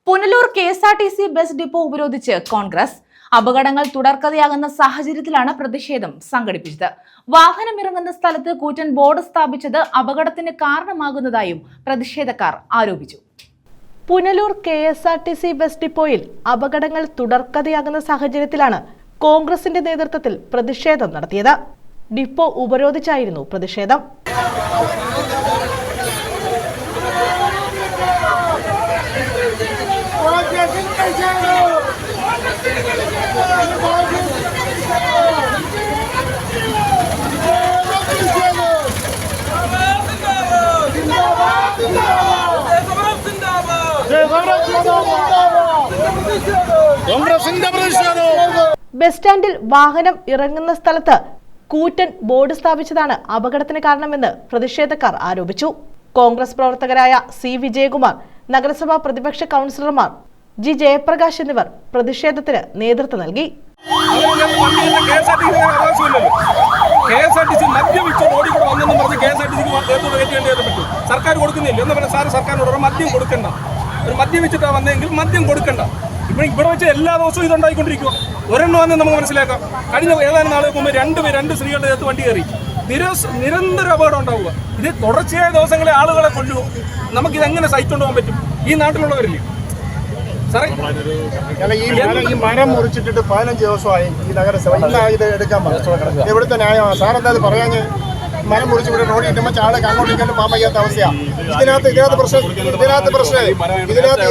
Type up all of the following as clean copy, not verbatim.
Punalur KSRTC bus depot ഉപരോധിച്ച് കോൺഗ്രസ്. അപകടങ്ങൾ തുടർക്കഥയാകുന്ന സാഹചര്യത്തിലാണ് പ്രതിഷേധം സംഘടിപ്പിച്ചത്. വാഹനം ഇറങ്ങുന്ന സ്ഥലത്ത് കൂറ്റൻ ബോർഡ് സ്ഥാപിച്ചത് അപകടത്തിന് കാരണമാകുന്നതായും പ്രതിഷേധക്കാർ ആരോപിച്ചു. പുനലൂർ കെ.എസ്.ആർ.ടി.സി ബസ് ഡിപ്പോയിൽ അപകടങ്ങൾ തുടർക്കഥയാകുന്ന സാഹചര്യത്തിലാണ് കോൺഗ്രസിന്റെ നേതൃത്വത്തിൽ പ്രതിഷേധം നടത്തിയത്. ഡിപ്പോ ഉപരോധിച്ചായിരുന്നു പ്രതിഷേധം. ബസ് സ്റ്റാൻഡിൽ വാഹനം ഇറങ്ങുന്ന സ്ഥലത്ത് കൂറ്റൻ ബോർഡ് സ്ഥാപിച്ചതാണ് അപകടത്തിന് കാരണമെന്ന് പ്രതിഷേധക്കാർ ആരോപിച്ചു. കോൺഗ്രസ് പ്രവർത്തകരായ സി വിജയകുമാർ, നഗരസഭാ പ്രതിപക്ഷ കൗൺസിലർമാർ ജി ജയപ്രകാശ് എന്നിവർ പ്രതിഷേധത്തിന് നേതൃത്വം നൽകി. സർക്കാർ കൊടുക്കുന്നില്ല എന്ന് പറഞ്ഞാൽ സാറ് സർക്കാരിനോട് മദ്യം കൊടുക്കണ്ട, ഒരു മദ്യം വെച്ചിട്ടാണ് വന്നെങ്കിൽ മദ്യം കൊടുക്കണ്ട. ഇവിടെ വെച്ച് എല്ലാ ദിവസവും ഇതുണ്ടായിക്കൊണ്ടിരിക്കുക. ഒരെണ്ണം വന്ന് നമുക്ക് മനസ്സിലാക്കാം. കഴിഞ്ഞ ഏതാനും നാളുകൾക്ക് മുമ്പ് രണ്ട് സ്ത്രീകളുടെ ചേർത്ത് വണ്ടി കയറി നിരന്തരം അപകടം ഉണ്ടാവുക. ഇത് തുടർച്ചയായ ദിവസങ്ങളെ ആളുകളെ കൊല്ലുക. നമുക്കിതെങ്ങനെ സഹിച്ചുകൊണ്ട് പോകാൻ പറ്റും? ഈ നാട്ടിലുള്ളവരില്ലേ ഈ മരം മുറിച്ചിട്ടിട്ട് 15 ദിവസമായി ഈ നഗരസഭ ഇന്ന് ഇത് എടുക്കാൻ പറഞ്ഞു. ഇവിടുത്തെ ന്യായമാണ് സാറെന്താ അത് പറയാൻ? മരം മുറിച്ച് ഇവിടെ റോഡിൽ ഇട്ടുമ്പോൾ ആളെ അങ്ങോട്ടേക്ക് പോകാൻ വയ്യാത്ത അവസ്ഥയാണ്. ഇതിനകത്ത് പ്രശ്നം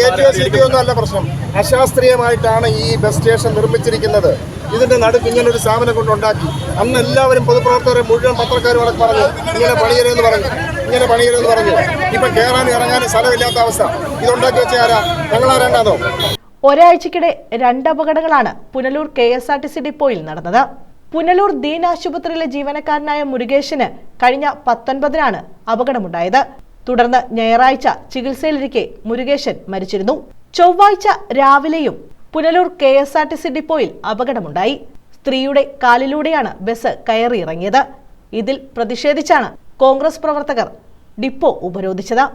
ATO ഒന്നും അല്ല പ്രശ്നം. അശാസ്ത്രീയമായിട്ടാണ് ഈ ബസ് സ്റ്റേഷൻ നിർമ്മിച്ചിരിക്കുന്നത്. ഇതിന്റെ നടുക്ക് ഇങ്ങനെ ഒരു സ്ഥാപനം കൊണ്ടുണ്ടാക്കി. അന്ന് എല്ലാവരും പൊതുപ്രവർത്തകരെ മുഴുവൻ പത്രക്കാരും അവിടെ പറഞ്ഞു ഇങ്ങനെ പണിയരുതെന്ന് പറഞ്ഞു. ഇപ്പൊ കയറാനും ഇറങ്ങാനും സ്ഥലമില്ലാത്ത അവസ്ഥ. ഇതുണ്ടാക്കി വെച്ച ആരാ? ഞങ്ങളാരേണ്ടതോ? ഒരാഴ്ചക്കിടെ 2 അപകടങ്ങളാണ് പുനലൂർ കെ.എസ്.ആർ.ടി.സി ഡിപ്പോയിൽ നടന്നത്. പുനലൂർ ദീൻ ആശുപത്രിയിലെ ജീവനക്കാരനായ മുരുകേശന് കഴിഞ്ഞ 19-നാണ് അപകടമുണ്ടായത്. തുടർന്ന് ഞായറാഴ്ച ചികിത്സയിലിരിക്കെ മുരുകേശൻ മരിച്ചിരുന്നു. ചൊവ്വാഴ്ച രാവിലെയും പുനലൂർ കെ.എസ്.ആർ.ടി.സി ഡിപ്പോയിൽ അപകടമുണ്ടായി. സ്ത്രീയുടെ കാലിലൂടെയാണ് ബസ് കയറിയിറങ്ങിയത്. ഇതിൽ പ്രതിഷേധിച്ചാണ് കോൺഗ്രസ് പ്രവർത്തകർ ഡിപ്പോ ഉപരോധിച്ചത്.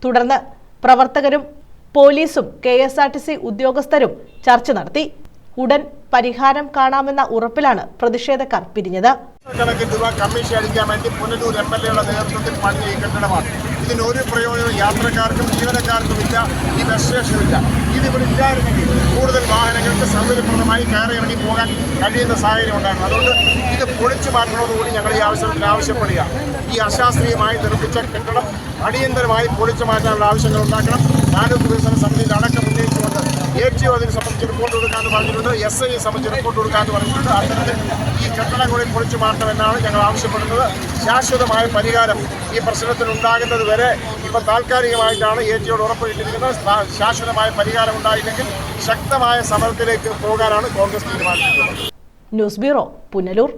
തുടർന്ന് പ്രവർത്തകരും പോലീസും കെ.എസ്.ആർ.ടി.സി ഉദ്യോഗസ്ഥരും ചർച്ച നടത്തി. ഉടൻ പരിഹാരം കാണാമെന്ന ഉറപ്പിലാണ് പ്രതിഷേധക്കാർ പിരിഞ്ഞത്. കണക്കിന് രൂപ കമ്മീഷൻ അടിക്കാൻ വേണ്ടി പുനലൂർ MLAയുടെ നേതൃത്വത്തിൽ പണിയ ഈ കെട്ടിടമാണ്. ഇതിനൊരു പ്രയോജനം യാത്രക്കാർക്കും ജീവനക്കാർക്കും ഇല്ല. ഈ ബസ് സ്റ്റേഷനില്ല. ഇതിവിടെ ഇല്ലായിരുന്നെങ്കിൽ കൂടുതൽ വാഹനങ്ങൾക്ക് സൗകര്യപ്രദമായി കയറി ഇറങ്ങി പോകാൻ കഴിയുന്ന സാഹചര്യം ഉണ്ടായിരുന്നു. അതുകൊണ്ട് ഇത് പൊളിച്ചു മാറ്റണമെന്നുകൂടി ഞങ്ങൾ ഈ അവസരത്തിൽ ആവശ്യപ്പെടുക. ഈ അശാസ്ത്രീയമായി നിർമ്മിച്ച കെട്ടിടം അടിയന്തരമായി പൊളിച്ചു മാറ്റാനുള്ള ആവശ്യങ്ങൾ ഉണ്ടാക്കണം. താലൂക്ക് വികസന സമിതിയിൽ അടക്കം ഉന്നയിച്ചുകൊണ്ട് ATO അതിനെ സംബന്ധിച്ച് റിപ്പോർട്ട് കൊടുക്കാമെന്ന് പറഞ്ഞിട്ടുണ്ട്. SI സംബന്ധിച്ച് റിപ്പോർട്ട് കൊടുക്കാമെന്ന് പറഞ്ഞിട്ടുണ്ട്. അത്തരത്തിൽ ഈ കെട്ടിടം കൂടി പൊളിച്ചു മാറ്റണമെന്നാണ് ഞങ്ങൾ ആവശ്യപ്പെടുന്നത്. ശാശ്വതമായ പരിഹാരം ഈ പ്രശ്നത്തിൽ ഉണ്ടാകുന്നത് വരെ ഇപ്പം താൽക്കാലികമായിട്ടാണ് ATOയോട് ഉറപ്പിട്ടിരിക്കുന്നത്. ശാശ്വതമായ പരിഹാരം ഉണ്ടായില്ലെങ്കിൽ ശക്തമായ സമരത്തിലേക്ക് പോകാനാണ് കോൺഗ്രസ് തീരുമാനിച്ചിട്ടുള്ളത്. News bureau, Punalur.